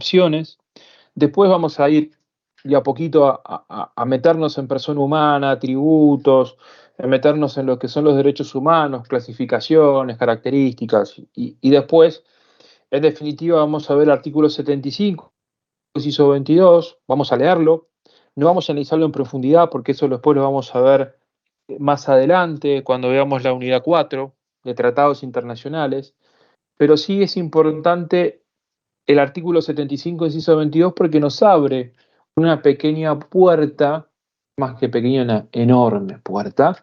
concepciones. Después vamos a ir de a poquito a meternos en persona humana, atributos, a meternos en lo que son los derechos humanos, clasificaciones, características, y después, en definitiva, vamos a ver el artículo 75, inciso 22, vamos a leerlo, no vamos a analizarlo en profundidad porque eso después lo vamos a ver más adelante, cuando veamos la unidad 4 de tratados internacionales, pero sí es importante el artículo 75, inciso 22, porque nos abre una pequeña puerta, más que pequeña, una enorme puerta,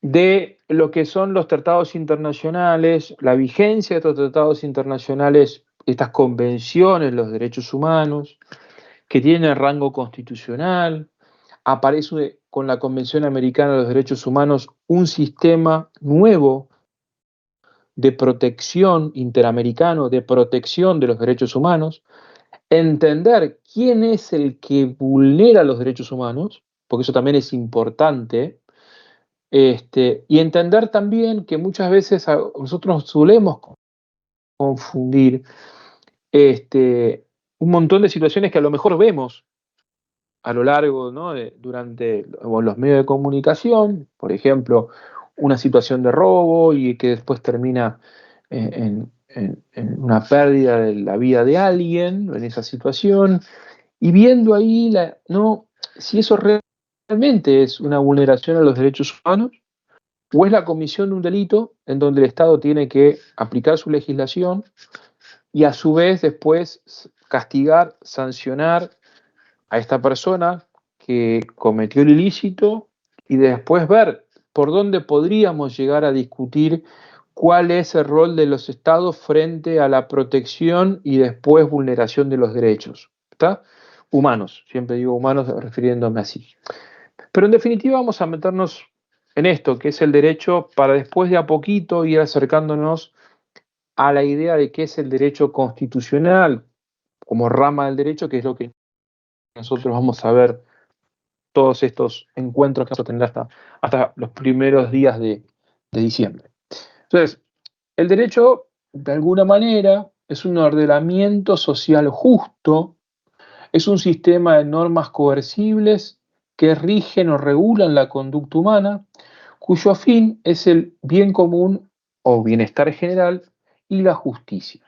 de lo que son los tratados internacionales, la vigencia de estos tratados internacionales, estas convenciones, los derechos humanos, que tienen rango constitucional. Aparece con la Convención Americana de los Derechos Humanos un sistema nuevo de protección interamericano, de protección de los derechos humanos, entender quién es el que vulnera los derechos humanos, porque eso también es importante, y entender también que muchas veces nosotros solemos confundir un montón de situaciones que a lo mejor vemos a lo largo, ¿no? Durante los medios de comunicación, por ejemplo, una situación de robo y que después termina en una pérdida de la vida de alguien en esa situación, y viendo ahí ¿no? Si eso realmente es una vulneración a los derechos humanos o es la comisión de un delito en donde el Estado tiene que aplicar su legislación y a su vez después castigar, sancionar a esta persona que cometió el ilícito y después ver por dónde podríamos llegar a discutir cuál es el rol de los estados frente a la protección y después vulneración de los derechos, ¿está? Humanos, siempre digo humanos refiriéndome así. Pero en definitiva vamos a meternos en esto, que es el derecho, para después de a poquito ir acercándonos a la idea de qué es el derecho constitucional como rama del derecho, que es lo que nosotros vamos a ver todos estos encuentros que vamos a tener hasta los primeros días de diciembre. Entonces, el derecho, de alguna manera, es un ordenamiento social justo, es un sistema de normas coercibles que rigen o regulan la conducta humana, cuyo fin es el bien común o bienestar general y la justicia.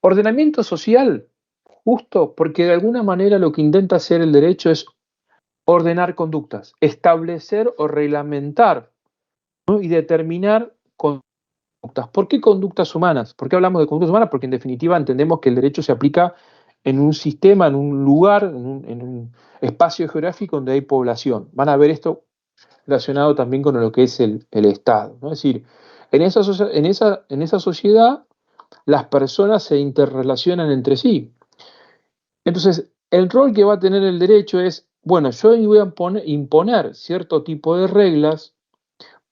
Ordenamiento social justo porque de alguna manera lo que intenta hacer el derecho es ordenar conductas, establecer o reglamentar, ¿no? Y determinar conductas. ¿Por qué conductas humanas? ¿Por qué hablamos de conductas humanas? Porque en definitiva entendemos que el derecho se aplica en un sistema, en un lugar, en un espacio geográfico donde hay población. Van a ver esto relacionado también con lo que es el Estado, ¿no? Es decir, en esa sociedad las personas se interrelacionan entre sí. Entonces, el rol que va a tener el derecho es, bueno, yo voy a imponer cierto tipo de reglas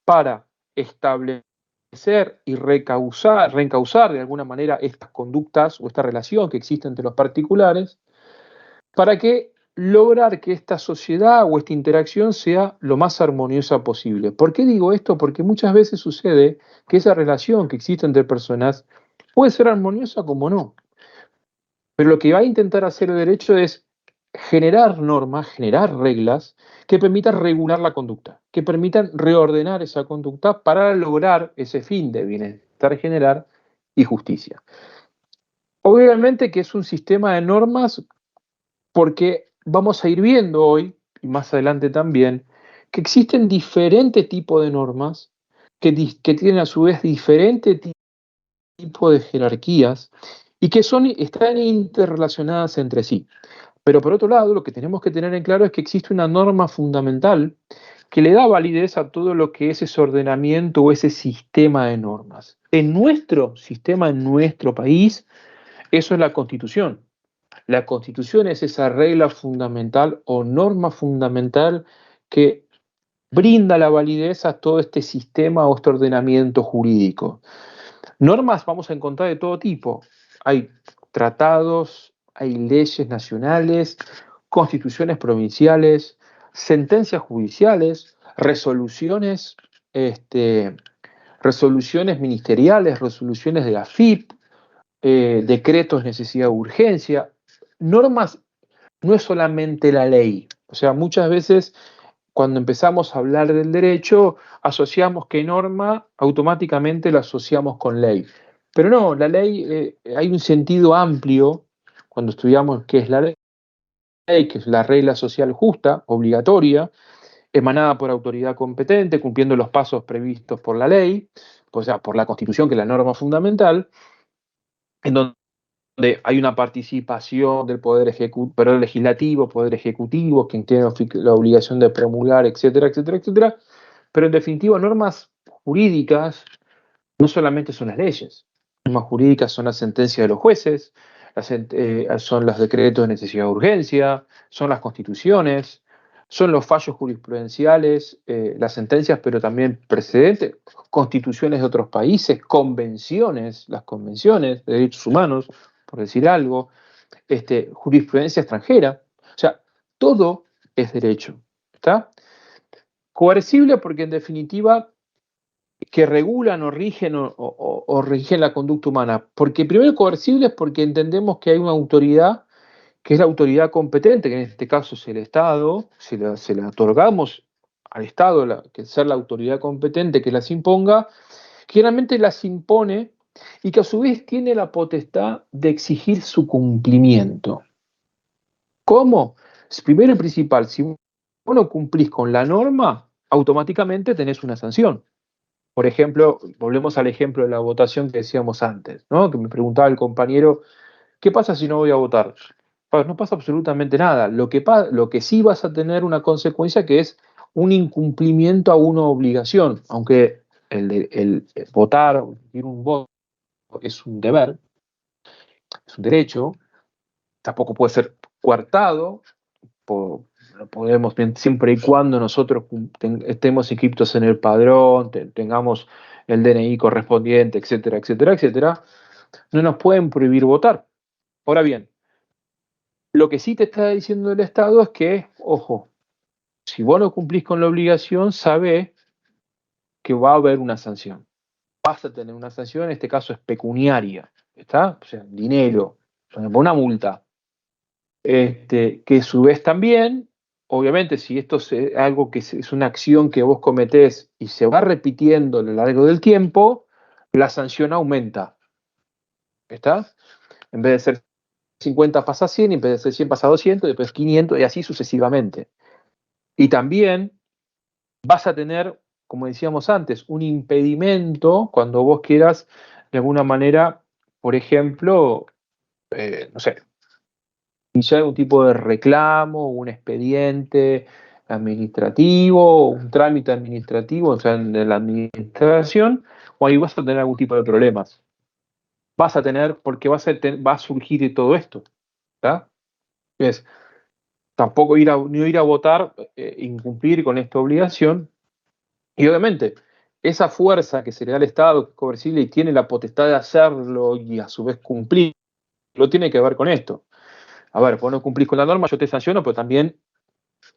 para establecer y reencauzar de alguna manera estas conductas o esta relación que existe entre los particulares, para que lograr que esta sociedad o esta interacción sea lo más armoniosa posible. ¿Por qué digo esto? Porque muchas veces sucede que esa relación que existe entre personas puede ser armoniosa como no. Pero lo que va a intentar hacer el derecho es generar normas, generar reglas que permitan regular la conducta, que permitan reordenar esa conducta para lograr ese fin de bienestar general y justicia. Obviamente que es un sistema de normas porque vamos a ir viendo hoy, y más adelante también, que existen diferentes tipos de normas que tienen a su vez diferentes tipos de jerarquías y que están interrelacionadas entre sí. Pero por otro lado, lo que tenemos que tener en claro es que existe una norma fundamental que le da validez a todo lo que es ese ordenamiento o ese sistema de normas. En nuestro sistema, en nuestro país, eso es la Constitución. La Constitución es esa regla fundamental o norma fundamental que brinda la validez a todo este sistema o este ordenamiento jurídico. Normas vamos a encontrar de todo tipo. Hay tratados, hay leyes nacionales, constituciones provinciales, sentencias judiciales, resoluciones ministeriales, resoluciones de la AFIP, decretos de necesidad de urgencia. Normas no es solamente la ley. O sea, muchas veces cuando empezamos a hablar del derecho, asociamos que norma automáticamente la asociamos con ley. Pero no, la ley, hay un sentido amplio cuando estudiamos qué es la ley, que es la regla social justa, obligatoria, emanada por autoridad competente, cumpliendo los pasos previstos por la ley, o sea, por la Constitución, que es la norma fundamental, en donde hay una participación del poder legislativo, poder ejecutivo, quien tiene la obligación de promulgar, etcétera, etcétera, etcétera. Pero en definitiva, normas jurídicas no solamente son las leyes, las normas jurídicas son las sentencias de los jueces, son los decretos de necesidad de urgencia, son las constituciones, son los fallos jurisprudenciales, las sentencias, pero también precedentes, constituciones de otros países, convenciones, las convenciones de derechos humanos, por decir algo, jurisprudencia extranjera. O sea, todo es derecho. ¿Está? Coercible porque en definitiva que regulan o rigen o rigen la conducta humana. Porque primero coercible es porque entendemos que hay una autoridad que es la autoridad competente, que en este caso es el Estado, se la otorgamos al Estado, que ser la autoridad competente que las imponga, generalmente las impone y que a su vez tiene la potestad de exigir su cumplimiento. ¿Cómo? Primero y principal, si vos no cumplís con la norma, automáticamente tenés una sanción. Por ejemplo, volvemos al ejemplo de la votación que decíamos antes, ¿no? Que me preguntaba el compañero, ¿qué pasa si no voy a votar? Pues no pasa absolutamente nada. Lo que sí vas a tener una consecuencia que es un incumplimiento a una obligación, aunque el votar, emitir un voto es un deber, es un derecho, tampoco puede ser coartado, podemos, siempre y cuando nosotros estemos inscritos en el padrón, tengamos el DNI correspondiente, etcétera, etcétera, etcétera, no nos pueden prohibir votar. Ahora bien, lo que sí te está diciendo el Estado es que, ojo, si vos no cumplís con la obligación, sabe que va a haber una sanción. Vas a tener una sanción, en este caso es pecuniaria, ¿está? O sea, dinero, una multa. Que a su vez también, obviamente, si esto es algo que es una acción que vos cometés y se va repitiendo a lo largo del tiempo, la sanción aumenta. ¿Está? En vez de ser 50 pasa a 100, y en vez de ser 100 pasa a 200, después 500 y así sucesivamente. Y también vas a tener, como decíamos antes, un impedimento cuando vos quieras, de alguna manera, por ejemplo, no sé, iniciar algún tipo de reclamo, un expediente administrativo, un trámite administrativo, o sea, en la administración, o ahí vas a tener algún tipo de problemas. Vas a tener, porque va a surgir todo esto. ¿Tá? Es tampoco no ir a votar, incumplir con esta obligación, y obviamente esa fuerza que se le da al Estado, que es coercible y tiene la potestad de hacerlo y a su vez cumplir, lo tiene que ver con esto. A ver, vos no cumplís con la norma, yo te sanciono, pero también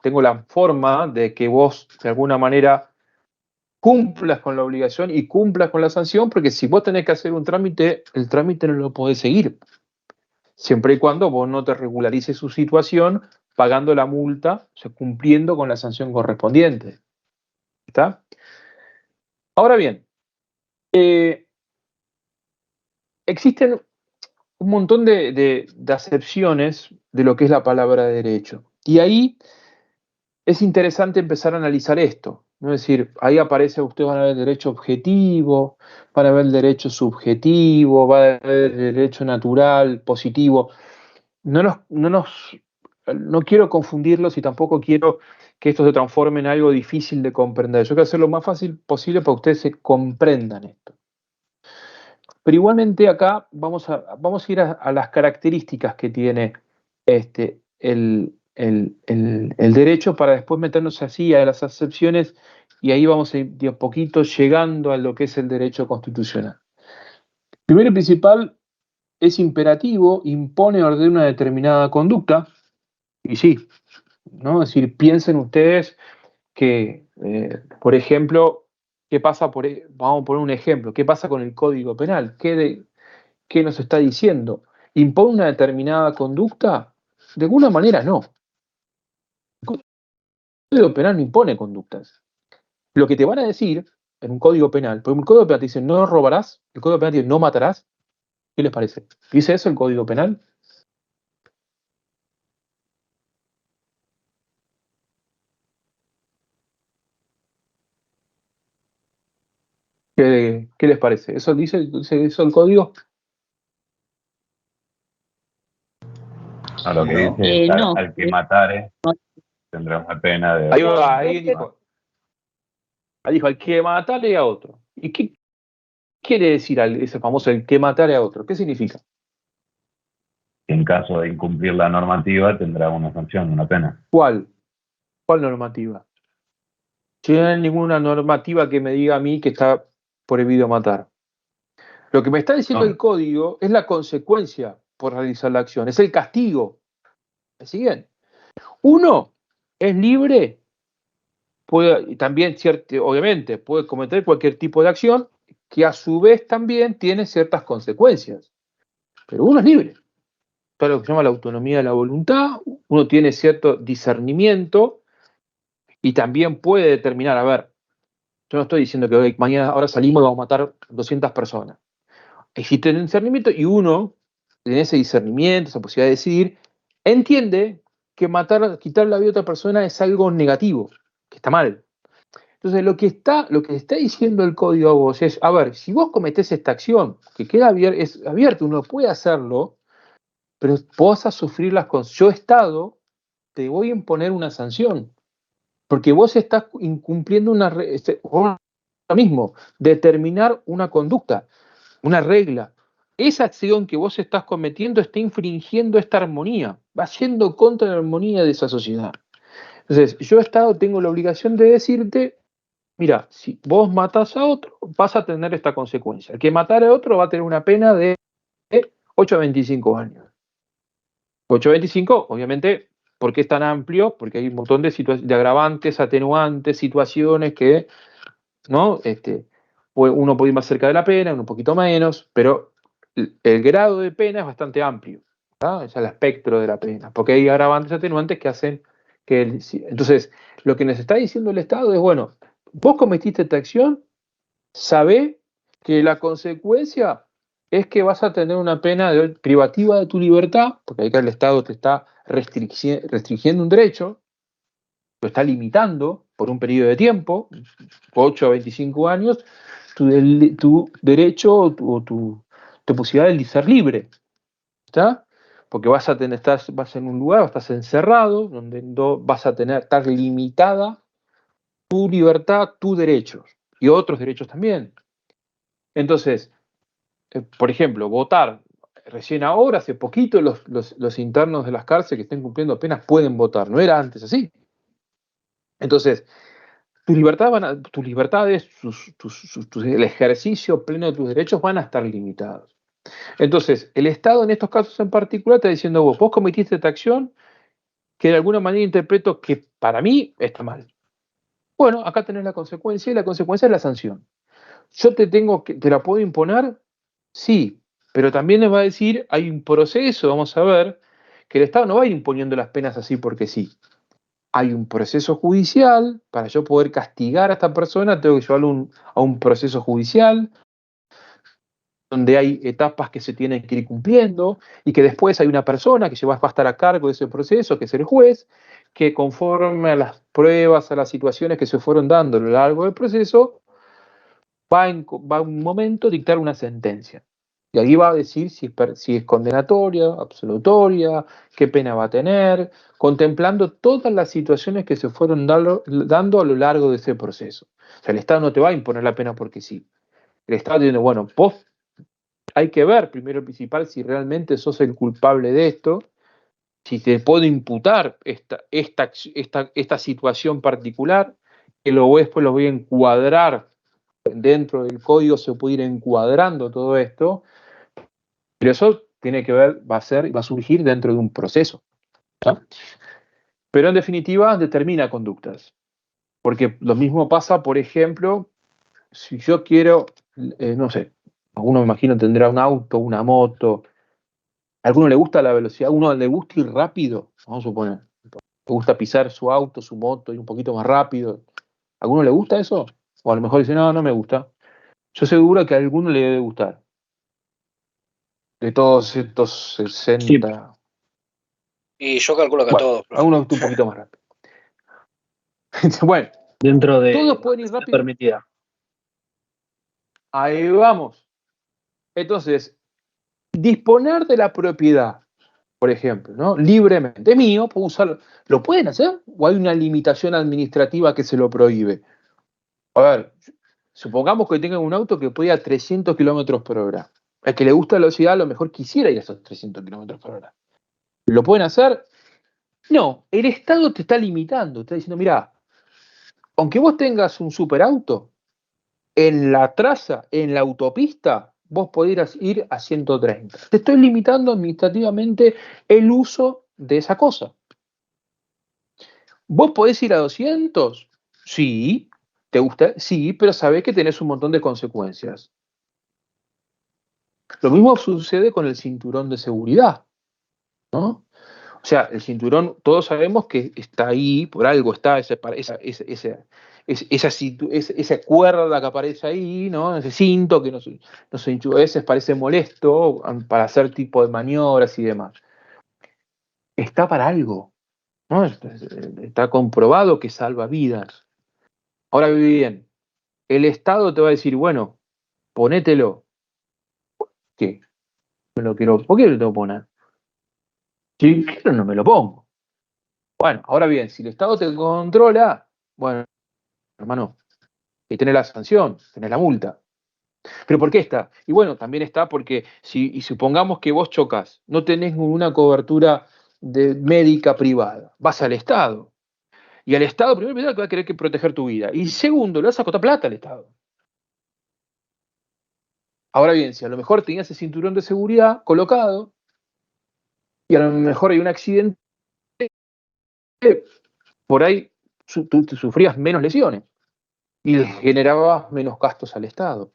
tengo la forma de que vos, de alguna manera, cumplas con la obligación y cumplas con la sanción, porque si vos tenés que hacer un trámite, el trámite no lo podés seguir, siempre y cuando vos no te regularices su situación pagando la multa, o sea, cumpliendo con la sanción correspondiente. ¿Está? Ahora bien, existen un montón de acepciones de lo que es la palabra derecho. Y ahí es interesante empezar a analizar esto, ¿no? Es decir, ahí aparece, ustedes van a ver el derecho objetivo, van a ver el derecho subjetivo, va a ver el derecho natural, positivo. No quiero confundirlos y tampoco quiero que esto se transforme en algo difícil de comprender. Yo quiero hacer lo más fácil posible para que ustedes se comprendan esto. Pero igualmente acá vamos a ir a las características que tiene el derecho para después meternos así a las acepciones y ahí vamos a ir de a poquito llegando a lo que es el derecho constitucional. Primero y principal, es imperativo, impone o ordena una determinada conducta, y sí, ¿no? Es decir, piensen ustedes que, por ejemplo, ¿qué pasa vamos a poner un ejemplo, ¿qué pasa con el Código Penal? ¿qué nos está diciendo? ¿Impone una determinada conducta? De alguna manera no. El Código Penal no impone conductas. Lo que te van a decir en un Código Penal, porque un Código Penal te dice no robarás, el Código Penal dice no matarás, ¿qué les parece? ¿Dice eso el Código Penal? ¿Qué les parece? ¿Eso dice eso el Código? No, lo que dice es No. al que matare tendrá una pena de Ahí va, 8 ahí años. dijo, al que matare a otro. ¿Y qué quiere decir ese famoso el que matare a otro? ¿Qué significa? En caso de incumplir la normativa tendrá una sanción, una pena. ¿Cuál? ¿Cuál normativa? Si no hay ninguna normativa que me diga a mí que está prohibido matar. Lo que me está diciendo No, el código es la consecuencia por realizar la acción, es el castigo. ¿Me siguen? Uno es libre, puede, y también, obviamente, puede cometer cualquier tipo de acción que a su vez también tiene ciertas consecuencias. Pero uno es libre. Está lo que se llama la autonomía de la voluntad, uno tiene cierto discernimiento y también puede determinar, a ver, yo no estoy diciendo que mañana, ahora salimos y vamos a matar 200 personas. Existe el discernimiento y uno, en ese discernimiento, esa posibilidad de decidir, entiende que matar, quitar la vida a otra persona es algo negativo, que está mal. Entonces, lo que está diciendo el código a vos es, a ver, si vos cometés esta acción, que queda es abierto, uno puede hacerlo, pero vos vas a sufrir las consecuencias. Yo, Estado, te voy a imponer una sanción, porque vos estás incumpliendo lo mismo, determinar una conducta, una regla. Esa acción que vos estás cometiendo está infringiendo esta armonía, va yendo contra la armonía de esa sociedad. Entonces, yo, Estado, tengo la obligación de decirte, mira, si vos matás a otro, vas a tener esta consecuencia. El que matara a otro va a tener una pena de 8 a 25 años. 8 a 25, obviamente, ¿por qué es tan amplio? Porque hay un montón de agravantes, atenuantes, situaciones que, ¿no? Uno puede ir más cerca de la pena, uno un poquito menos, pero el grado de pena es bastante amplio, ¿tá? Es el espectro de la pena, porque hay agravantes, atenuantes que hacen que... Entonces, lo que nos está diciendo el Estado es, bueno, vos cometiste esta acción, sabé que la consecuencia es que vas a tener una pena privativa de tu libertad, porque ahí el Estado te está restringiendo un derecho, lo está limitando por un periodo de tiempo, 8 a 25 años, tu derecho tu posibilidad de ser libre, ¿está? Porque vas en un lugar, estás encerrado, donde no vas a estar limitada tu libertad, tus derechos, y otros derechos también. Entonces, por ejemplo, votar. Recién ahora, hace poquito, los internos de las cárceles que estén cumpliendo penas pueden votar. No era antes así. Entonces, tus libertades, el ejercicio pleno de tus derechos van a estar limitados. Entonces, el Estado en estos casos en particular está diciendo vos cometiste esta acción que de alguna manera interpreto que para mí está mal. Bueno, acá tenés la consecuencia y la consecuencia es la sanción. Yo te la puedo imponer, sí, pero también les va a decir, hay un proceso, vamos a ver, que el Estado no va a ir imponiendo las penas así porque sí. Hay un proceso judicial, para yo poder castigar a esta persona, tengo que llevarlo a un proceso judicial, donde hay etapas que se tienen que ir cumpliendo, y que después hay una persona que va a estar a cargo de ese proceso, que es el juez, que conforme a las pruebas, a las situaciones que se fueron dando a lo largo del proceso, va un momento a dictar una sentencia. Y ahí va a decir si es condenatoria, absolutoria, qué pena va a tener, contemplando todas las situaciones que se fueron dando a lo largo de ese proceso. O sea, el Estado no te va a imponer la pena porque sí. El Estado dice, bueno, vos hay que ver primero y principal si realmente sos el culpable de esto, si te puedo imputar esta situación particular, que luego después lo voy a encuadrar dentro del código, se puede ir encuadrando todo esto, pero eso tiene que ver, va a surgir dentro de un proceso, ¿no? Pero en definitiva determina conductas, porque lo mismo pasa, por ejemplo, si yo quiero, no sé, Alguno me imagino tendrá un auto, una moto. ¿A alguno le gusta la velocidad? ¿A uno le gusta ir rápido? Vamos a suponer. ¿Le gusta pisar su auto, su moto, ir un poquito más rápido? ¿A alguno le gusta eso? O a lo mejor dice, no, no me gusta. Yo seguro que a alguno le debe gustar. De todos estos Sí, 60. y yo calculo que a Bueno, todos, a profe. uno un poquito más rápido. Bueno, Dentro de todos la pueden ir velocidad rápido. permitida. Ahí vamos. Entonces, disponer de la propiedad, por ejemplo, ¿no? Libremente. Es mío, puedo usarlo. ¿Lo pueden hacer? ¿O hay una limitación administrativa que se lo prohíbe? A ver, supongamos que tengan un auto que puede ir a 300 kilómetros por hora. Al que le gusta la velocidad, a lo mejor quisiera ir a esos 300 kilómetros por hora. ¿Lo pueden hacer? No, el Estado te está limitando. Te está diciendo, mira, aunque vos tengas un superauto, en la traza, en la autopista, vos podés ir a 130. Te estoy limitando administrativamente el uso de esa cosa. ¿Vos podés ir a 200? Sí. ¿Te gusta? Sí, pero sabés que tenés un montón de consecuencias. Lo mismo sucede con el cinturón de seguridad, ¿no? O sea, el cinturón, todos sabemos que está ahí, por algo está esa cuerda que aparece ahí, ¿no? Ese cinto que a veces parece molesto para hacer tipo de maniobras y demás. Está para algo, ¿no? Está comprobado que salva vidas. Ahora bien, el Estado te va a decir, bueno, ponételo. ¿Qué? Me lo quiero, ¿por qué lo tengo que poner? Si quiero no me lo pongo. Bueno, ahora bien, si el Estado te controla, bueno, hermano, y tenés la sanción, tenés la multa. ¿Pero por qué está? Y bueno, también está porque y supongamos que vos chocas, no tenés ninguna cobertura médica privada, vas al Estado. Y al Estado, primero, que va a querer que proteger tu vida. Y segundo, le vas a costar plata al Estado. Ahora bien, si a lo mejor tenías ese cinturón de seguridad colocado, y a lo mejor hay un accidente, por ahí tú sufrías menos lesiones y generabas menos gastos al Estado.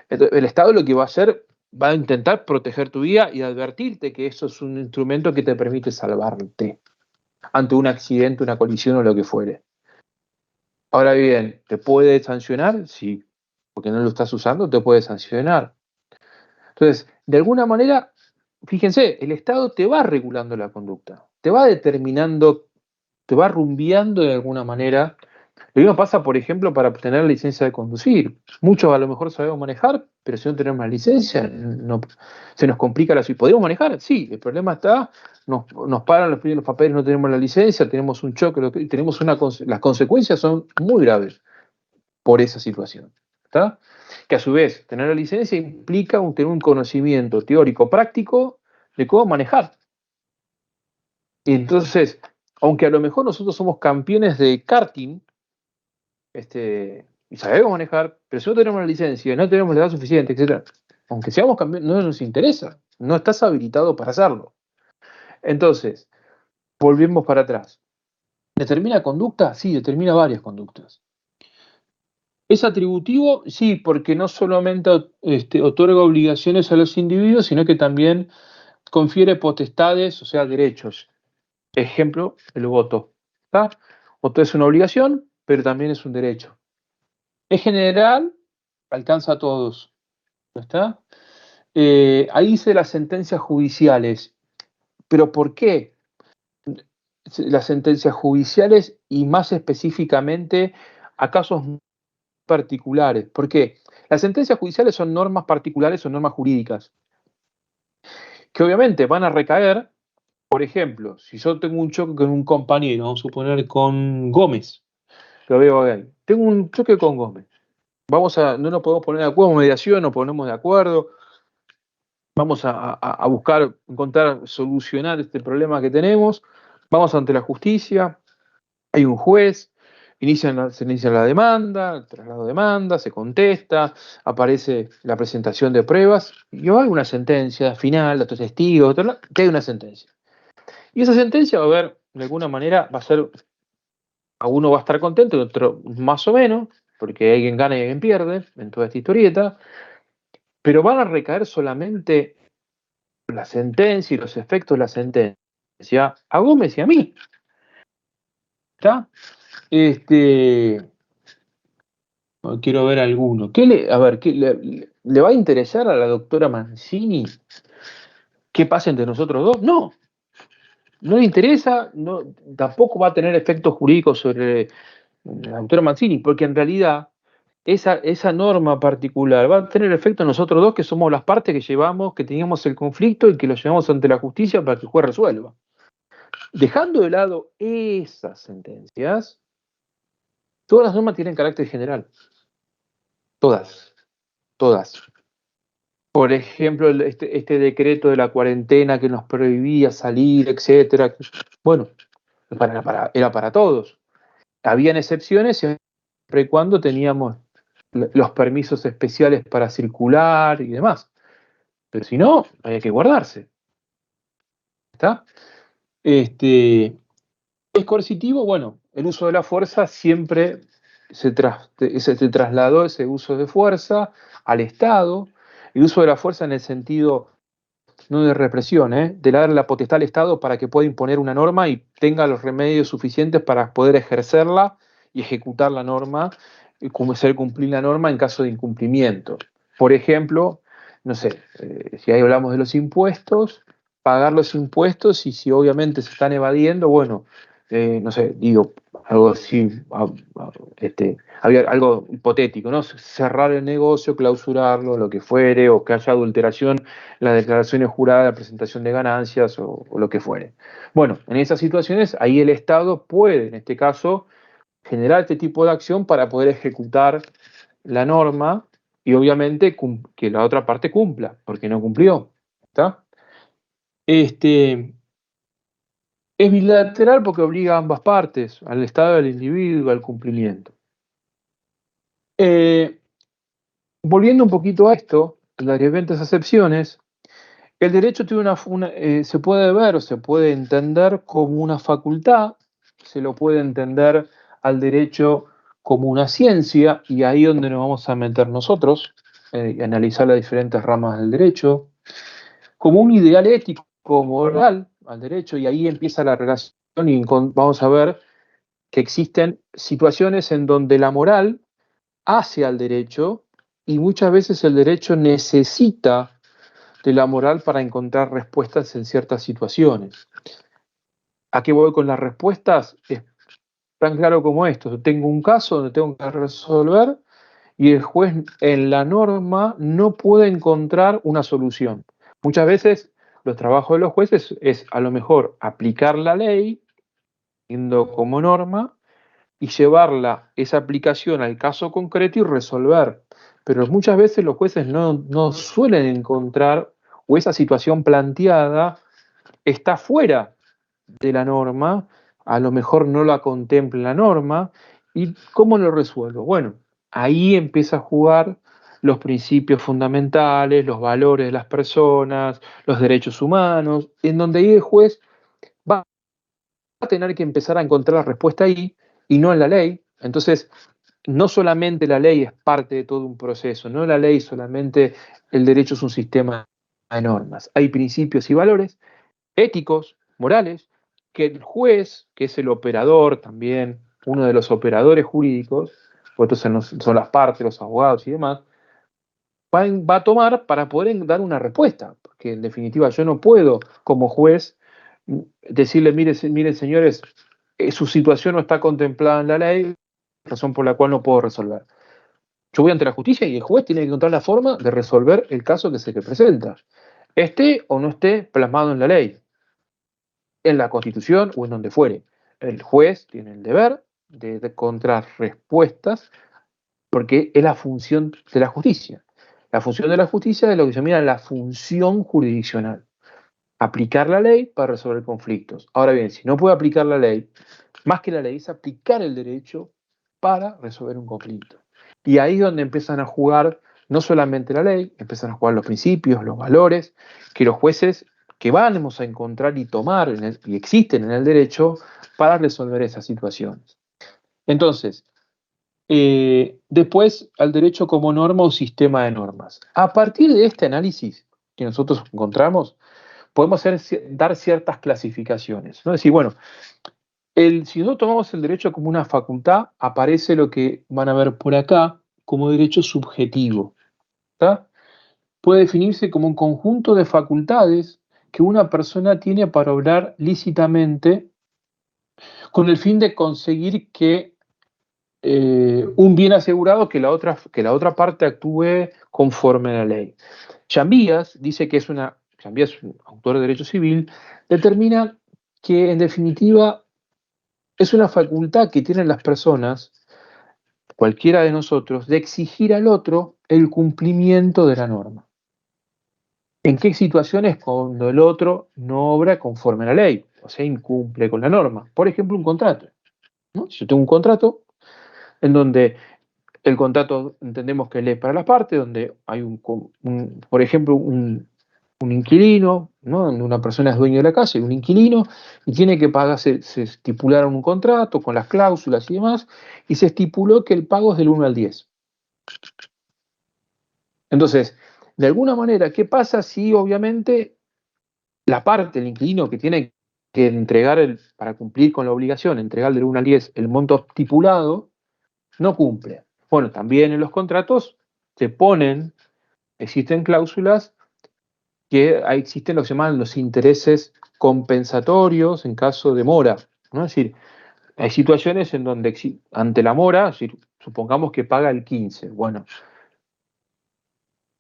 Entonces, el Estado lo que va a hacer, va a intentar proteger tu vida y advertirte que eso es un instrumento que te permite salvarte ante un accidente, una colisión o lo que fuere. Ahora bien, ¿te puede sancionar? Sí, porque no lo estás usando, te puede sancionar. Entonces, de alguna manera, fíjense, el Estado te va regulando la conducta, te va determinando, te va rumbeando de alguna manera. Lo mismo pasa, por ejemplo, para obtener licencia de conducir. Muchos a lo mejor sabemos manejar, pero si no tenemos la licencia, se nos complica la situación. ¿Podemos manejar? Sí, el problema está, nos paran, nos piden los papeles, no tenemos la licencia, tenemos un choque, las consecuencias son muy graves por esa situación. ¿Está? Que a su vez, tener la licencia implica tener un conocimiento teórico práctico de cómo manejar. Y entonces, aunque a lo mejor nosotros somos campeones de karting, y sabemos manejar, pero si no tenemos la licencia, no tenemos la edad suficiente, etcétera, aunque seamos campeones, no nos interesa, no estás habilitado para hacerlo. Entonces, volvemos para atrás. ¿Determina conducta? Sí, determina varias conductas. ¿Es atributivo? Sí, porque no solamente otorga obligaciones a los individuos, sino que también confiere potestades, o sea, derechos. Ejemplo, el voto. ¿Está? Voto es una obligación, pero también es un derecho. Es general, alcanza a todos. ¿No está? Ahí dice las sentencias judiciales. ¿Pero por qué las sentencias judiciales y más específicamente a casos particulares? ¿Por qué? Las sentencias judiciales son normas particulares, son normas jurídicas, que obviamente van a recaer, por ejemplo, si yo tengo un choque con un compañero, vamos a suponer con Gómez, lo veo ahí, tengo un choque con Gómez, no nos podemos poner de acuerdo, mediación, nos ponemos de acuerdo, vamos a buscar, encontrar, solucionar este problema que tenemos, vamos ante la justicia, hay un juez, se inicia la demanda, el traslado de demanda, se contesta, aparece la presentación de pruebas, y hay una sentencia final, datos testigos, que hay una sentencia. Y esa sentencia va a haber, de alguna manera, a uno va a estar contento, y otro más o menos, porque alguien gana y alguien pierde en toda esta historieta, pero van a recaer solamente la sentencia y los efectos de la sentencia a Gómez y a mí. ¿Está? Quiero ver alguno. ¿Le va a interesar a la doctora Mancini qué pasa entre nosotros dos? No. No le interesa, no, tampoco va a tener efectos jurídicos sobre la doctora Mancini, porque en realidad esa norma particular va a tener efecto en nosotros dos, que somos las partes que teníamos el conflicto y que lo llevamos ante la justicia para que el juez resuelva. Dejando de lado esas sentencias, todas las normas tienen carácter general. Todas. Por ejemplo, este decreto de la cuarentena que nos prohibía salir, etcétera. Bueno, era para todos. Habían excepciones siempre y cuando teníamos los permisos especiales para circular y demás. Pero si no, había que guardarse. ¿Está? ¿Es coercitivo? Bueno, el uso de la fuerza siempre se trasladó ese uso de fuerza al Estado. El uso de la fuerza en el sentido no de represión, de darle la potestad al Estado para que pueda imponer una norma y tenga los remedios suficientes para poder ejercerla y ejecutar la norma, y hacer cumplir la norma en caso de incumplimiento. Por ejemplo, no sé, si ahí hablamos de los impuestos, pagar los impuestos y si obviamente se están evadiendo, bueno, no sé, digo, algo así, había algo hipotético, ¿no? Cerrar el negocio, clausurarlo, lo que fuere, o que haya adulteración en las declaraciones juradas, la presentación de ganancias o lo que fuere. Bueno, en esas situaciones, ahí el Estado puede, en este caso, generar este tipo de acción para poder ejecutar la norma y obviamente que la otra parte cumpla, porque no cumplió. ¿Está? Es bilateral porque obliga a ambas partes, al Estado y al individuo, al cumplimiento. Volviendo un poquito a esto, las diferentes acepciones, el derecho tiene se puede ver o se puede entender como una facultad, se lo puede entender al derecho como una ciencia, y ahí es donde nos vamos a meter nosotros, y analizar las diferentes ramas del derecho, como un ideal ético, moral al derecho, y ahí empieza la relación y vamos a ver que existen situaciones en donde la moral hace al derecho y muchas veces el derecho necesita de la moral para encontrar respuestas en ciertas situaciones. ¿A qué voy con las respuestas? Es tan claro como esto. Tengo un caso donde tengo que resolver y el juez en la norma no puede encontrar una solución. Muchas veces los trabajos de los jueces es a lo mejor aplicar la ley, siendo como norma, y llevarla, esa aplicación al caso concreto y resolver. Pero muchas veces los jueces no suelen encontrar, o esa situación planteada está fuera de la norma, a lo mejor no la contempla la norma, ¿y cómo lo resuelvo? Bueno, ahí empieza a jugar los principios fundamentales, los valores de las personas, los derechos humanos, en donde ahí el juez va a tener que empezar a encontrar la respuesta ahí y no en la ley. Entonces, no solamente la ley es parte de todo un proceso, no la ley solamente, el derecho es un sistema de normas. Hay principios y valores éticos, morales, que el juez, que es el operador también, uno de los operadores jurídicos, porque estos son las partes, los abogados y demás, va a tomar para poder dar una respuesta. Porque en definitiva yo no puedo, como juez, decirle, miren señores, su situación no está contemplada en la ley, razón por la cual no puedo resolver. Yo voy ante la justicia y el juez tiene que encontrar la forma de resolver el caso que se le presenta, esté o no esté plasmado en la ley, en la Constitución o en donde fuere. El juez tiene el deber de encontrar respuestas porque es la función de la justicia. La función de la justicia es lo que se llama la función jurisdiccional. Aplicar la ley para resolver conflictos. Ahora bien, si no puede aplicar la ley, más que la ley es aplicar el derecho para resolver un conflicto. Y ahí es donde empiezan a jugar no solamente la ley, empiezan a jugar los principios, los valores, que los jueces que vamos a encontrar y tomar y existen en el derecho para resolver esas situaciones. Entonces, Después, al derecho como norma o sistema de normas. A partir de este análisis que nosotros encontramos, podemos dar ciertas clasificaciones, ¿no? Es decir, bueno, si nosotros tomamos el derecho como una facultad, aparece lo que van a ver por acá como derecho subjetivo. ¿Está? Puede definirse como un conjunto de facultades que una persona tiene para obrar lícitamente con el fin de conseguir que un bien asegurado que la otra parte actúe conforme a la ley. Chambías dice que Chambías es un autor de derecho civil, determina que en definitiva es una facultad que tienen las personas, cualquiera de nosotros, de exigir al otro el cumplimiento de la norma. ¿En qué situaciones cuando el otro no obra conforme a la ley? O sea, incumple con la norma. Por ejemplo, un contrato, ¿no? Si yo tengo un contrato en donde el contrato entendemos que es ley para las partes, donde hay por ejemplo, un inquilino, ¿no? Donde una persona es dueño de la casa y un inquilino, y tiene que pagar, se estipularon un contrato con las cláusulas y demás, y se estipuló que el pago es del 1 al 10. Entonces, de alguna manera, ¿qué pasa si obviamente la parte, el inquilino que tiene que entregar, para cumplir con la obligación, entregar del 1 al 10 el monto estipulado, no cumple? Bueno, también en los contratos existen cláusulas que existen lo que se llaman los intereses compensatorios en caso de mora, ¿no? Es decir, hay situaciones en donde ante la mora, es decir, supongamos que paga el 15, bueno,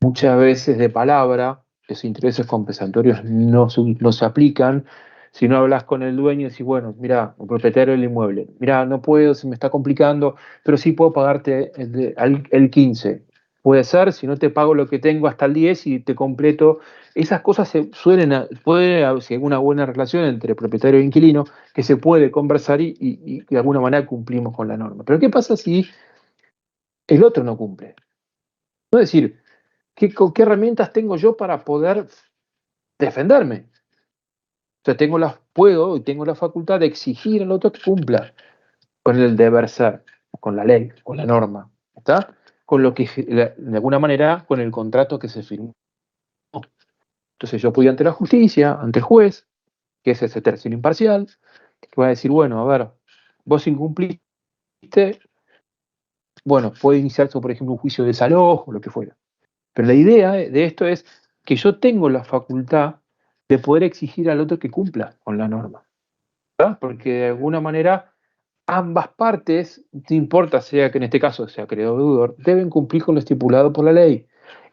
muchas veces de palabra, esos intereses compensatorios no se aplican. Si no hablas con el dueño y decís, bueno, mira, el propietario del inmueble, mira, no puedo, se me está complicando, pero sí puedo pagarte el 15. Puede ser, si no te pago lo que tengo hasta el 10 y te completo. Esas cosas puede haber, si hay una buena relación entre propietario e inquilino, que se puede conversar y de alguna manera cumplimos con la norma. Pero ¿qué pasa si el otro no cumple? No es decir, ¿qué herramientas tengo yo para poder defenderme? O sea, tengo la facultad de exigir al otro que cumpla con el deber ser, con la ley, con la norma, ¿está? Con lo que, de alguna manera, con el contrato que se firmó. Entonces yo voy ante la justicia, ante el juez, que es ese tercero imparcial, que va a decir, bueno, a ver, vos incumpliste, bueno, puede iniciarse, por ejemplo, un juicio de desalojo, o lo que fuera. Pero la idea de esto es que yo tengo la facultad de poder exigir al otro que cumpla con la norma, ¿verdad? Porque de alguna manera ambas partes, no importa sea que en este caso sea acreedor o deudor, deben cumplir con lo estipulado por la ley.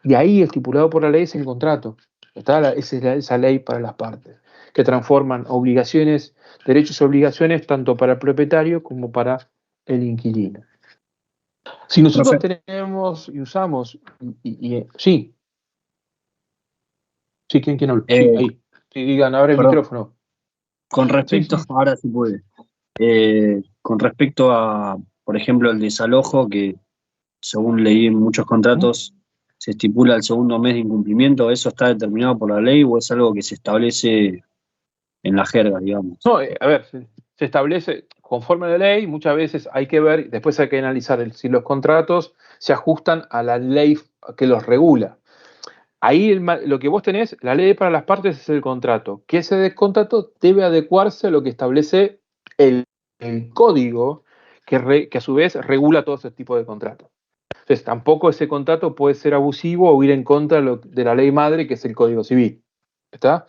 Y ahí estipulado por la ley es el contrato. Esa ley para las partes, que transforman obligaciones, derechos y obligaciones tanto para el propietario como para el inquilino. Si nosotros Profe, tenemos y usamos, sí, sí, ¿quién habla? Sí, eh, ahí. Sí, digan, abre el perdón, micrófono. con Sí, respecto, sí. ahora sí puede, con respecto a, por ejemplo, el desalojo, que según leí en muchos contratos se estipula el segundo mes de incumplimiento, ¿eso está determinado por la ley o es algo que se establece en la jerga, digamos? No, a ver, se establece conforme a la ley, muchas veces hay que ver, después hay que analizar si los contratos se ajustan a la ley que los regula. Ahí lo que vos tenés, la ley para las partes es el contrato, que ese contrato debe adecuarse a lo que establece el código que a su vez regula todo ese tipo de contratos. Entonces, tampoco ese contrato puede ser abusivo o ir en contra de la ley madre, que es el Código Civil. ¿Está?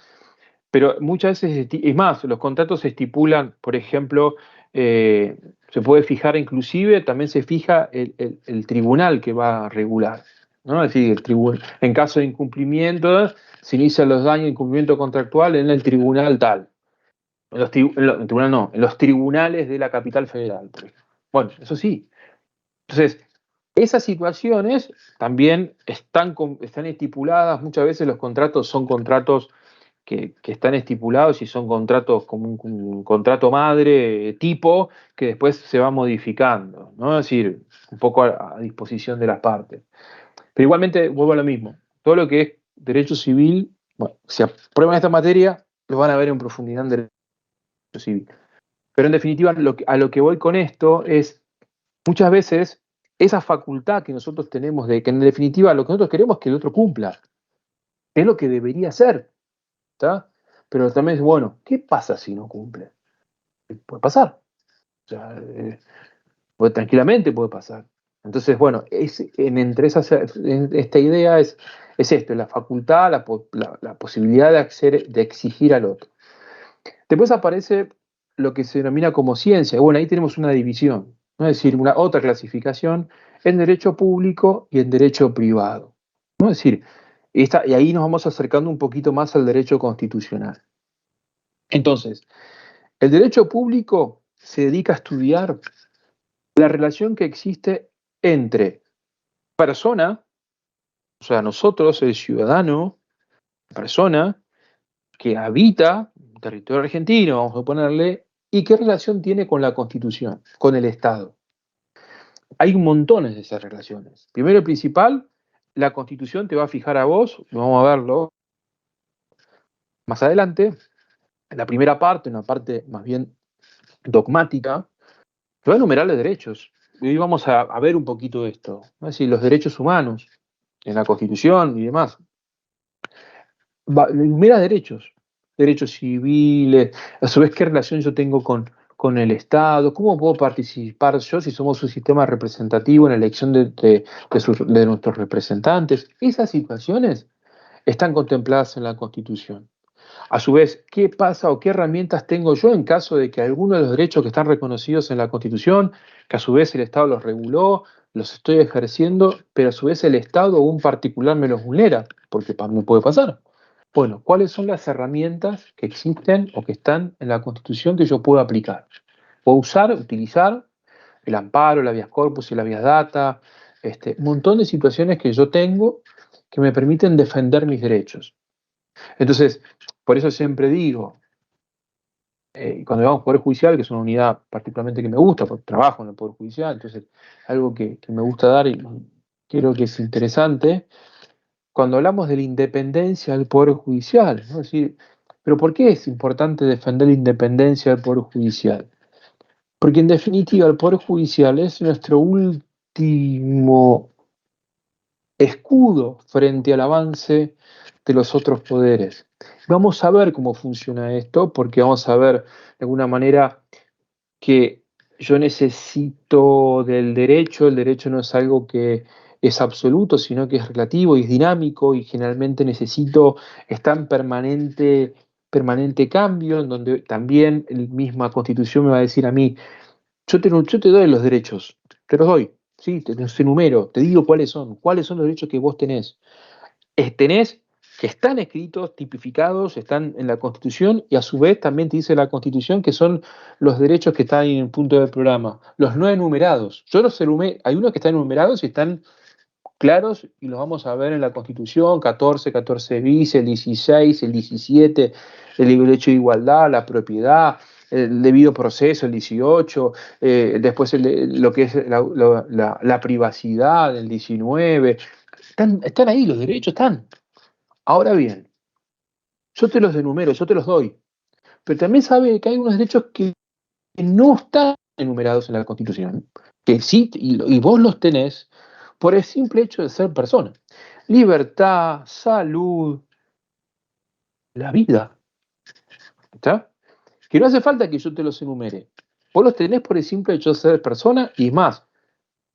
Pero muchas veces, es más, los contratos se estipulan, por ejemplo, se puede fijar inclusive, también se fija el tribunal que va a regular, ¿no? Es decir, en caso de incumplimiento, se inician los daños de incumplimiento contractual en el tribunal tal. En el tribunal no, en los tribunales de la capital federal, por ejemplo. Bueno, eso sí. Entonces, esas situaciones también están estipuladas, muchas veces los contratos son contratos que están estipulados y son contratos como un contrato madre tipo que después se va modificando, ¿no? Es decir, un poco a disposición de las partes. Pero igualmente vuelvo a lo mismo. Todo lo que es derecho civil, bueno, si aprueban esta materia, lo van a ver en profundidad en derecho civil. Pero en definitiva, a lo que voy con esto es, muchas veces esa facultad que nosotros tenemos de que en definitiva lo que nosotros queremos es que el otro cumpla. Es lo que debería ser. ¿Está? Pero también es, bueno, ¿qué pasa si no cumple? Puede pasar. O sea, tranquilamente puede pasar. Entonces, bueno, entre esta idea es esto, la facultad, la posibilidad de exigir al otro. Después aparece lo que se denomina como ciencia. Bueno, ahí tenemos una división, ¿no? Es decir, una otra clasificación en derecho público y en derecho privado, ¿no? Es decir, y ahí nos vamos acercando un poquito más al derecho constitucional. Entonces, el derecho público se dedica a estudiar la relación que existe entre persona, o sea, nosotros, el ciudadano, persona, que habita un territorio argentino, vamos a ponerle, y qué relación tiene con la Constitución, con el Estado. Hay montones de esas relaciones. Primero y principal, la Constitución te va a fijar a vos, vamos a verlo más adelante, en la primera parte, una parte más bien dogmática, te va a enumerar los derechos. Y hoy vamos a ver un poquito de esto, ¿no? Es decir, los derechos humanos en la Constitución y demás. Enumera derechos civiles, a su vez qué relación yo tengo con el Estado, cómo puedo participar yo si somos un sistema representativo en la elección de nuestros representantes. Esas situaciones están contempladas en la Constitución. A su vez, ¿qué pasa o qué herramientas tengo yo en caso de que alguno de los derechos que están reconocidos en la Constitución, que a su vez el Estado los reguló, los estoy ejerciendo, pero a su vez el Estado o un particular me los vulnera? Porque me puede pasar. Bueno, ¿cuáles son las herramientas que existen o que están en la Constitución que yo puedo aplicar? Puedo utilizar el amparo, el habeas corpus y el habeas data, un montón de situaciones que yo tengo que me permiten defender mis derechos. Entonces, por eso siempre digo, cuando llamamos Poder Judicial, que es una unidad particularmente que me gusta, porque trabajo en el Poder Judicial, entonces algo que me gusta dar y creo que es interesante, cuando hablamos de la independencia del Poder Judicial, ¿no? Es decir, pero ¿por qué es importante defender la independencia del Poder Judicial? Porque en definitiva el Poder Judicial es nuestro último escudo frente al avance de los otros poderes. Vamos a ver cómo funciona esto, porque vamos a ver de alguna manera que yo necesito del derecho, el derecho no es algo que es absoluto, sino que es relativo y es dinámico y generalmente necesito estar en permanente cambio, en donde también la misma Constitución me va a decir a mí, yo te doy los derechos, te los doy, ¿sí? Te los enumero, te digo cuáles son los derechos que vos tenés. Tenés que están escritos, tipificados, están en la Constitución y a su vez también te dice la Constitución que son los derechos que están en el punto del programa, los no enumerados. Yo los enumeré, hay unos que están enumerados y están claros y los vamos a ver en la Constitución, 14 bis, el 16, el 17, el derecho de igualdad, la propiedad, el debido proceso, el 18, después lo que es la privacidad, el 19. Están ahí, los derechos están. Ahora bien, yo te los enumero, yo te los doy, pero también sabe que hay unos derechos que no están enumerados en la Constitución, que sí, y vos los tenés por el simple hecho de ser persona. Libertad, salud, la vida. ¿Está? Que no hace falta que yo te los enumere. Vos los tenés por el simple hecho de ser persona y más.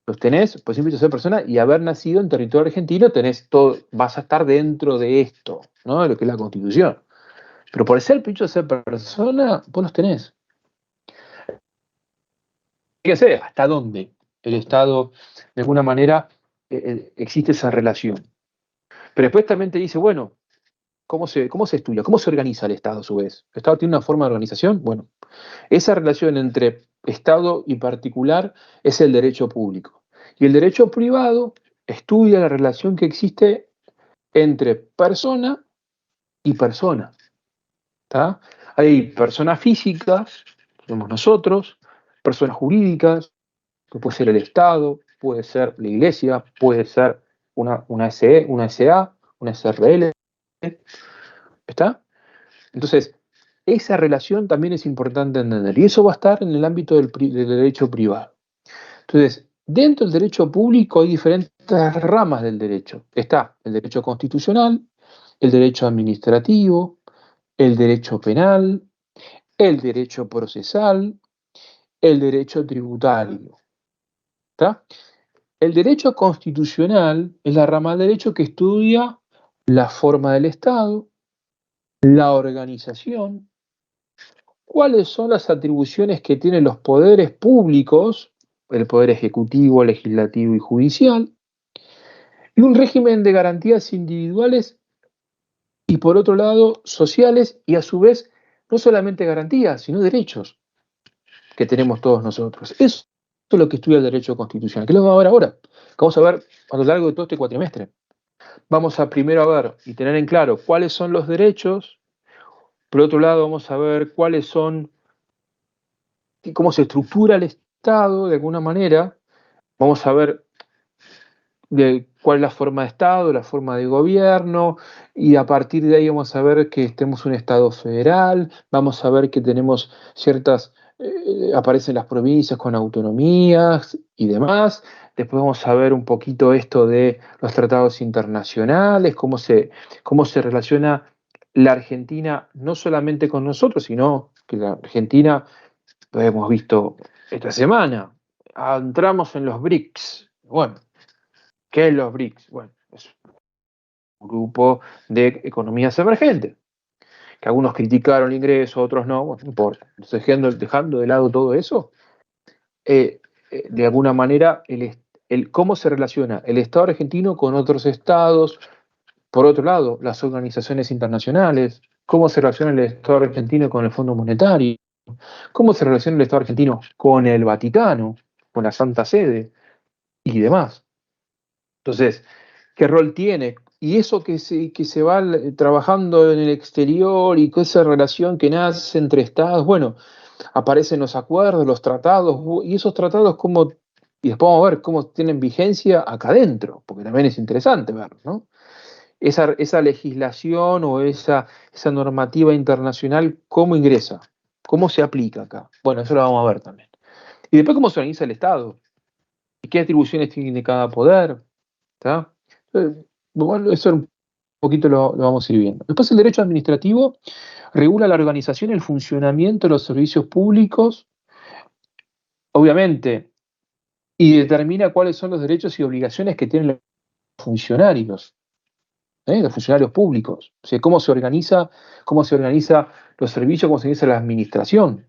Los tenés por el simple hecho de ser persona y haber nacido en territorio argentino, tenés todo, vas a estar dentro de esto, ¿no? De lo que es la Constitución. Pero por el simple hecho de ser persona, vos los tenés. Fíjese hasta dónde el Estado, de alguna manera, existe esa relación. Pero después también te dice, bueno, ¿cómo se estudia? ¿Cómo se organiza el Estado a su vez? ¿El Estado tiene una forma de organización? Bueno, esa relación entre Estado y particular es el derecho público. Y el derecho privado estudia la relación que existe entre persona y persona. ¿Tá? Hay personas físicas, somos nosotros, personas jurídicas, que puede ser el Estado, puede ser la Iglesia, puede ser una SA, una SRL, ¿está? Entonces, esa relación también es importante entender, y eso va a estar en el ámbito del derecho privado. Entonces, Dentro del derecho público hay diferentes ramas del derecho. Está el derecho constitucional, el derecho administrativo, el derecho penal, el derecho procesal, el derecho tributario. ¿Está? El derecho constitucional es la rama del derecho que estudia la forma del Estado, la organización, cuáles son las atribuciones que tienen los poderes públicos, el poder ejecutivo, legislativo y judicial, y un régimen de garantías individuales y por otro lado sociales y a su vez no solamente garantías, sino derechos que tenemos todos nosotros. Eso es lo que estudia el derecho constitucional, que lo vamos a ver ahora. Vamos a ver a lo largo de todo este cuatrimestre. Vamos a primero a ver y tener en claro cuáles son los derechos, por otro lado vamos a ver cuáles son y cómo se estructura el Estado de alguna manera, vamos a ver de cuál es la forma de Estado, la forma de gobierno, y a partir de ahí vamos a ver que tenemos un Estado federal, vamos a ver que tenemos ciertas, aparecen las provincias con autonomías y demás, después vamos a ver un poquito esto de los tratados internacionales, cómo se relaciona la Argentina no solamente con nosotros, sino que la Argentina, lo hemos visto esta semana, entramos en los BRICS, bueno. ¿Qué es los BRICS? Bueno, es un grupo de economías emergentes, que algunos criticaron el ingreso, otros no, bueno, no importa. Entonces, dejando de lado todo eso, de alguna manera, cómo se relaciona el Estado argentino con otros estados, por otro lado, las organizaciones internacionales, cómo se relaciona el Estado argentino con el Fondo Monetario, cómo se relaciona el Estado argentino con el Vaticano, con la Santa Sede y demás. Entonces, ¿qué rol tiene? Y eso que se va trabajando en el exterior y con esa relación que nace entre estados, bueno, aparecen los acuerdos, los tratados, y esos tratados cómo, y después vamos a ver cómo tienen vigencia acá adentro, porque también es interesante verlo, ¿no? Esa legislación o esa normativa internacional, ¿cómo ingresa? ¿Cómo se aplica acá? Bueno, eso lo vamos a ver también. Y después cómo se organiza el Estado, y qué atribuciones tiene cada poder, ¿está? Bueno, eso un poquito lo vamos a ir viendo. Después el derecho administrativo regula la organización y el funcionamiento de los servicios públicos, obviamente, y determina cuáles son los derechos y obligaciones que tienen los funcionarios, los funcionarios públicos. O sea, cómo se organiza los servicios, cómo se organiza la administración.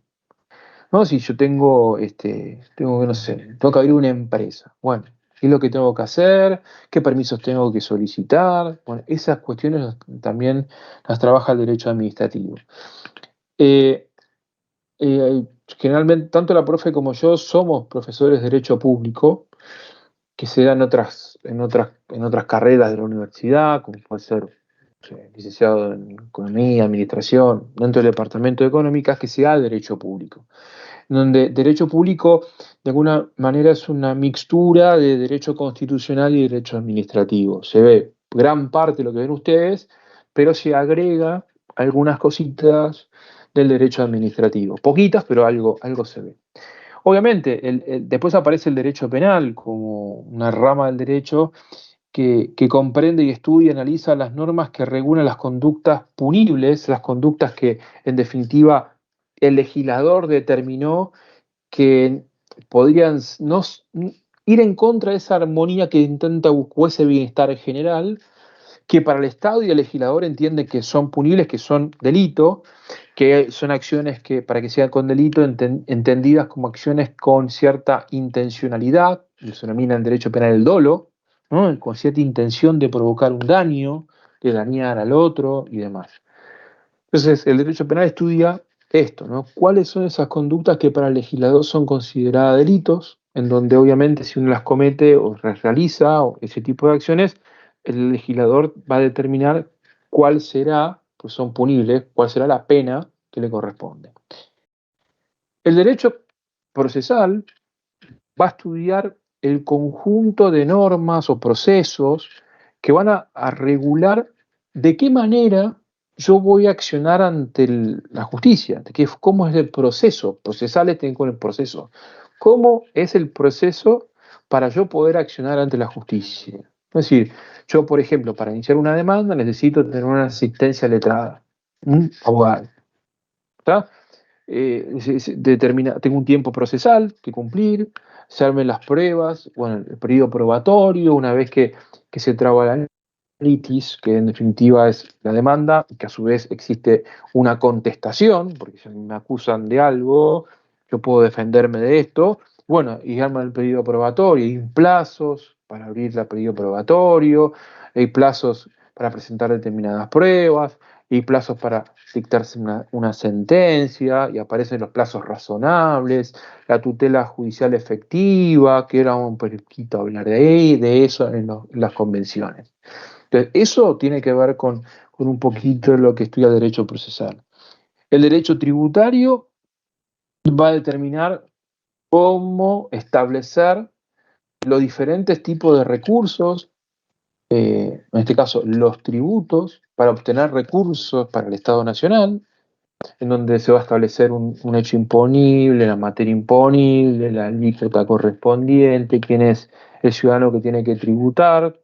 ¿No? Si yo tengo que, no sé, tengo que abrir una empresa. Bueno, ¿qué es lo que tengo que hacer? ¿Qué permisos tengo que solicitar? Bueno, esas cuestiones también las trabaja el derecho administrativo. Eh, Generalmente, tanto la profe como yo somos profesores de derecho público, que se dan en otras carreras de la universidad, como puede ser, no sé, licenciado en Economía, Administración, dentro del Departamento de Económicas, que se da derecho público. Donde derecho público de alguna manera es una mixtura de derecho constitucional y derecho administrativo. Se ve gran parte de lo que ven ustedes, pero se agrega algunas cositas del derecho administrativo. Poquitas, pero algo se ve. Obviamente, después aparece el derecho penal como una rama del derecho que comprende y estudia y analiza las normas que regulan las conductas punibles, las conductas que en definitiva el legislador determinó que podrían ir en contra de esa armonía que intenta buscar ese bienestar general, que para el Estado y el legislador entiende que son punibles, que son delito, que son acciones que para que sean con delito entendidas como acciones con cierta intencionalidad, se denomina en derecho penal el dolo, ¿no? Con cierta intención de provocar un daño, de dañar al otro y demás. Entonces, el derecho penal estudia esto, ¿no? ¿Cuáles son esas conductas que para el legislador son consideradas delitos, en donde obviamente si uno las comete o realiza o ese tipo de acciones, el legislador va a determinar cuál será, pues son punibles, cuál será la pena que le corresponde. El derecho procesal va a estudiar el conjunto de normas o procesos que van a regular de qué manera yo voy a accionar ante la justicia, cómo es el proceso, procesales tienen con el proceso, cómo es el proceso para yo poder accionar ante la justicia. Es decir, yo, por ejemplo, para iniciar una demanda necesito tener una asistencia letrada, un abogado. ¿Está? Tengo un tiempo procesal que cumplir, se armen las pruebas, bueno, el periodo probatorio, una vez que se traba la litis, que en definitiva es la demanda, que a su vez existe una contestación, porque si me acusan de algo, yo puedo defenderme de esto, bueno, y arman el periodo probatorio, hay plazos para abrir el periodo probatorio, hay plazos para presentar determinadas pruebas, hay plazos para dictarse una sentencia, y aparecen los plazos razonables, la tutela judicial efectiva, que era un poquito hablar de eso en las convenciones. Entonces, eso tiene que ver con un poquito lo que estudia el derecho procesal. El derecho tributario va a determinar cómo establecer los diferentes tipos de recursos, en este caso los tributos, para obtener recursos para el Estado Nacional, en donde se va a establecer un hecho imponible, la materia imponible, la alícuota correspondiente, quién es el ciudadano que tiene que tributar,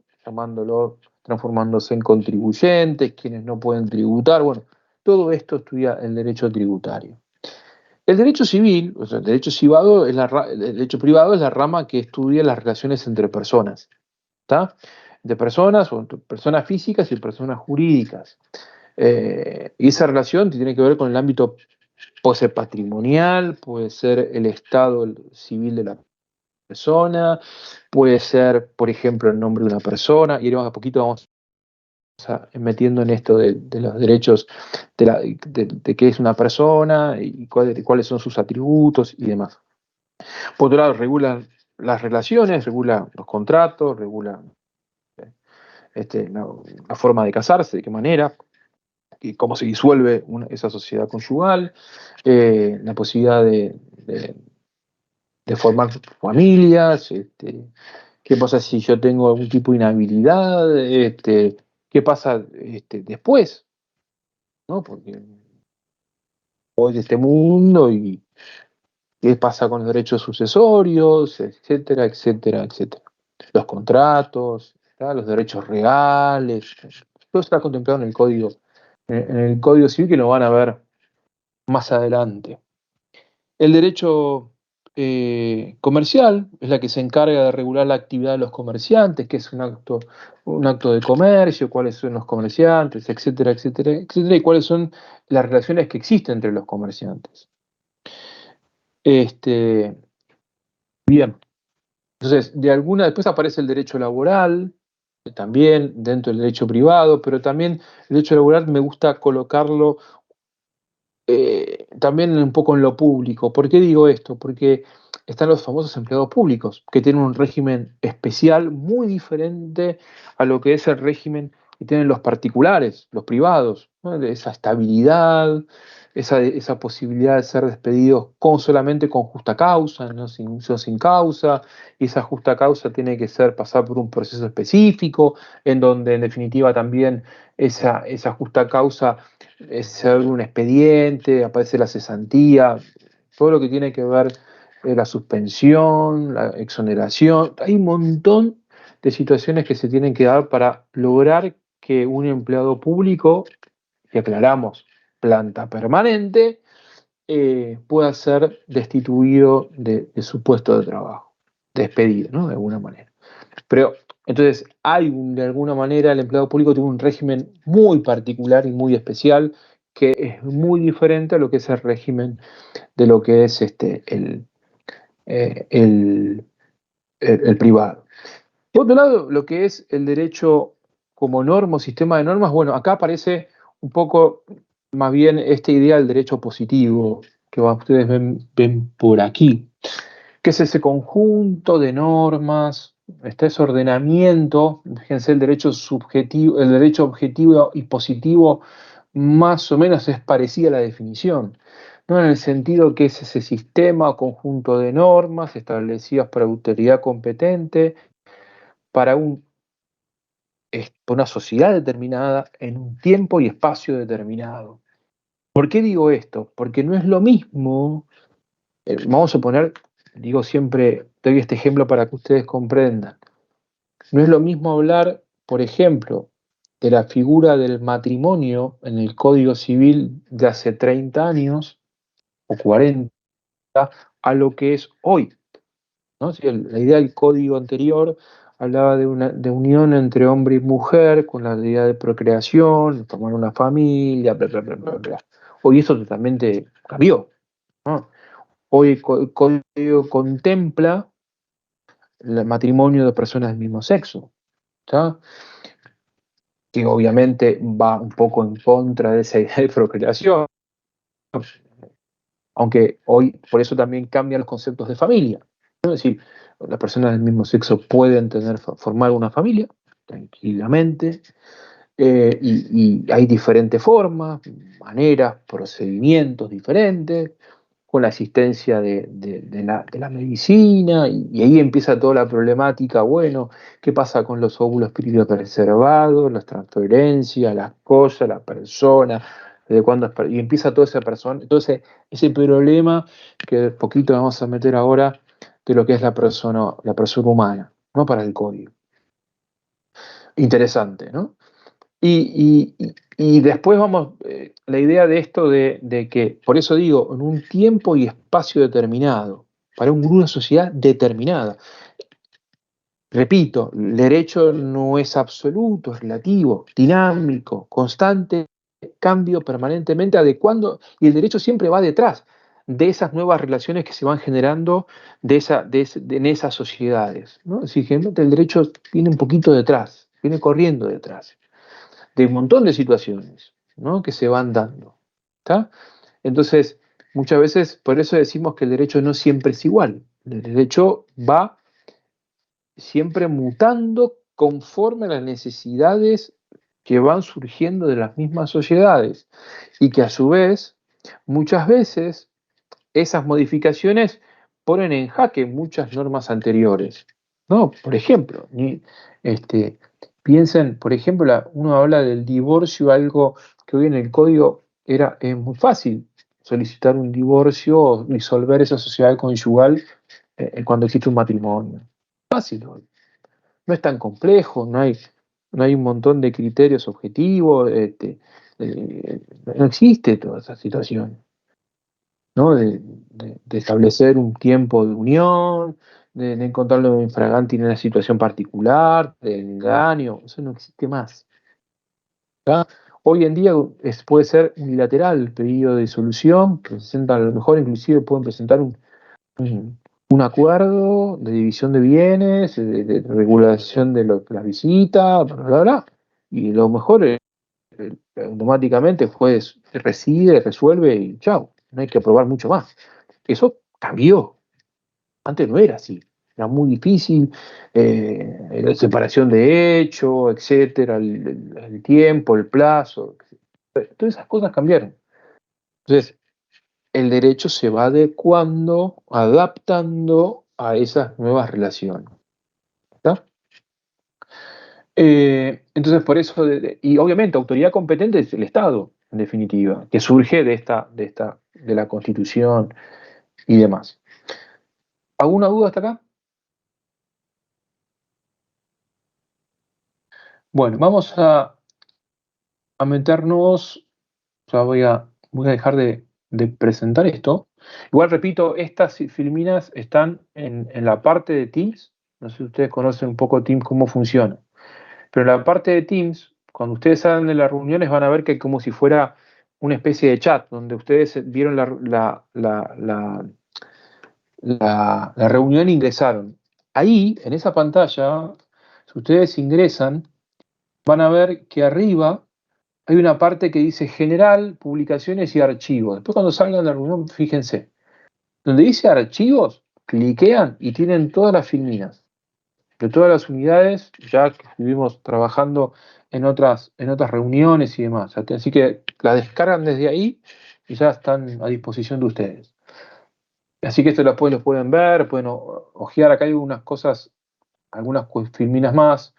transformándose en contribuyentes, quienes no pueden tributar. Bueno, todo esto estudia el derecho tributario. El derecho civil, o sea, el derecho privado es la rama que estudia las relaciones entre personas, ¿está? De personas, o entre personas físicas y personas jurídicas. Y esa relación tiene que ver con el ámbito, puede ser patrimonial, puede ser el estado civil de la persona, puede ser, por ejemplo, el nombre de una persona, y a poquito vamos metiendo en esto de los derechos de qué es una persona y cuáles son sus atributos y demás. Por otro lado, regula las relaciones, regula los contratos, regula la forma de casarse, de qué manera, y cómo se disuelve esa sociedad conyugal, la posibilidad de formar familias, qué pasa si yo tengo algún tipo de inhabilidad, qué pasa después, ¿no? Porque hoy de este mundo y qué pasa con los derechos sucesorios, etcétera, etcétera, etcétera. Los contratos, ¿tá? Los derechos reales, todo está contemplado en el Código Civil, que lo van a ver más adelante. El derecho comercial es la que se encarga de regular la actividad de los comerciantes, qué es un acto de comercio, cuáles son los comerciantes, etcétera, etcétera, etcétera, y cuáles son las relaciones que existen entre los comerciantes. Bien, entonces, después aparece el derecho laboral, también dentro del derecho privado, pero también el derecho laboral me gusta colocarlo también un poco en lo público. ¿Por qué digo esto? Porque están los famosos empleados públicos, que tienen un régimen especial muy diferente a lo que es el régimen que tienen los particulares, los privados, ¿no? De esa estabilidad, esa posibilidad de ser despedidos solamente con justa causa, no sin causa, y esa justa causa tiene que pasar por un proceso específico, en donde en definitiva también esa justa causa se abre un expediente, aparece la cesantía, todo lo que tiene que ver la suspensión, la exoneración. Hay un montón de situaciones que se tienen que dar para lograr que un empleado público, y aclaramos, planta permanente, pueda ser destituido de su puesto de trabajo, despedido, ¿no? De alguna manera. Pero entonces de alguna manera el empleado público tiene un régimen muy particular y muy especial que es muy diferente a lo que es el régimen de lo que es el privado. Por otro lado, lo que es el derecho como norma o sistema de normas, bueno, acá aparece un poco más bien esta idea del derecho positivo que ustedes ven por aquí, que es ese conjunto de normas, está ese ordenamiento. Fíjense, el derecho subjetivo, el derecho objetivo y positivo más o menos es parecida a la definición, ¿no? En el sentido que es ese sistema o conjunto de normas establecidas por autoridad competente para una sociedad determinada en un tiempo y espacio determinado. ¿Por qué digo esto? Porque no es lo mismo, vamos a poner, digo siempre doy este ejemplo para que ustedes comprendan. No es lo mismo hablar, por ejemplo, de la figura del matrimonio en el Código Civil de hace 30 años o 40 a lo que es hoy, ¿no? Si la idea del código anterior hablaba de unión entre hombre y mujer con la idea de procreación, formar una familia, bla, bla, bla, bla, bla. Hoy eso totalmente cambió, ¿no? Hoy el código contempla el matrimonio de personas del mismo sexo, ¿tá? Que obviamente va un poco en contra de esa idea de procreación, aunque hoy por eso también cambian los conceptos de familia, ¿no? Es decir, las personas del mismo sexo pueden formar una familia tranquilamente, y hay diferentes formas, maneras, procedimientos diferentes, con la asistencia de la medicina, y ahí empieza toda la problemática, bueno, ¿qué pasa con los óvulos criopreservados, las transferencias, las cosas, la persona? ¿De cuándo y empieza todo ese problema que poquito vamos a meter ahora de lo que es la persona humana, ¿no? Para el código. Interesante, ¿no? Y después vamos, la idea de esto de que, por eso digo, en un tiempo y espacio determinado, para una sociedad determinada. Repito, el derecho no es absoluto, es relativo, dinámico, constante, cambio permanentemente, adecuando, y el derecho siempre va detrás de esas nuevas relaciones que se van generando en esas sociedades, ¿no? Es decir, el derecho viene un poquito detrás, viene corriendo detrás de un montón de situaciones, ¿no? Que se van dando, ¿está? Entonces, muchas veces, por eso decimos que el derecho no siempre es igual. El derecho va siempre mutando conforme a las necesidades que van surgiendo de las mismas sociedades y que a su vez, muchas veces, esas modificaciones ponen en jaque muchas normas anteriores, ¿no? Por ejemplo, piensen, por ejemplo, uno habla del divorcio, algo que hoy en el código es muy fácil solicitar un divorcio o disolver esa sociedad conyugal cuando existe un matrimonio. Fácil hoy. No es tan complejo, no hay un montón de criterios objetivos, no existe toda esa situación, ¿no? De establecer un tiempo de unión, de encontrarlo infragante en una situación particular, de engaño, eso no existe más. ¿Tá? Hoy en día puede ser unilateral el pedido de disolución, a lo mejor inclusive pueden presentar un acuerdo de división de bienes, de regulación de las visitas, bla, bla, bla, y lo mejor automáticamente el juez reside, resuelve y chao, no hay que aprobar mucho más. Eso cambió. Antes no era así. Era muy difícil, la separación de hecho, etcétera, el tiempo, el plazo. Todas esas cosas cambiaron. Entonces, el derecho se va adecuando, adaptando a esas nuevas relaciones. ¿Está? Entonces, por eso, y obviamente, autoridad competente es el Estado, en definitiva, que surge de la Constitución y demás. ¿Alguna duda hasta acá? Bueno, vamos a meternos, o sea, voy a dejar de presentar esto. Igual repito, estas filminas están en la parte de Teams. No sé si ustedes conocen un poco Teams, cómo funciona. Pero en la parte de Teams, cuando ustedes salen de las reuniones, van a ver que es como si fuera una especie de chat, donde ustedes vieron la reunión e ingresaron. Ahí, en esa pantalla, si ustedes ingresan, van a ver que arriba hay una parte que dice General, Publicaciones y Archivos. Después cuando salgan de la reunión, fíjense. Donde dice Archivos, cliquean y tienen todas las filminas de todas las unidades, ya que estuvimos trabajando en otras reuniones y demás. Así que la descargan desde ahí y ya están a disposición de ustedes. Así que esto después lo pueden ver, pueden ojear. Acá hay algunas cosas, algunas filminas más,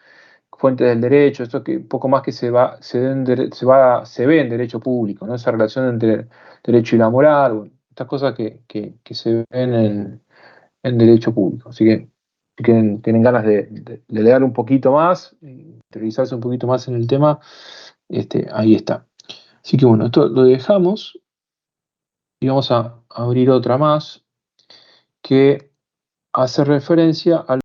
fuentes del derecho, esto que un poco más que se ve en derecho público, ¿no? Esa relación entre derecho y la moral, bueno, estas cosas que se ven en derecho público. Así que si tienen ganas de leer un poquito más, interiorizarse un poquito más en el tema, ahí está. Así que bueno, esto lo dejamos y vamos a abrir otra más que hace referencia a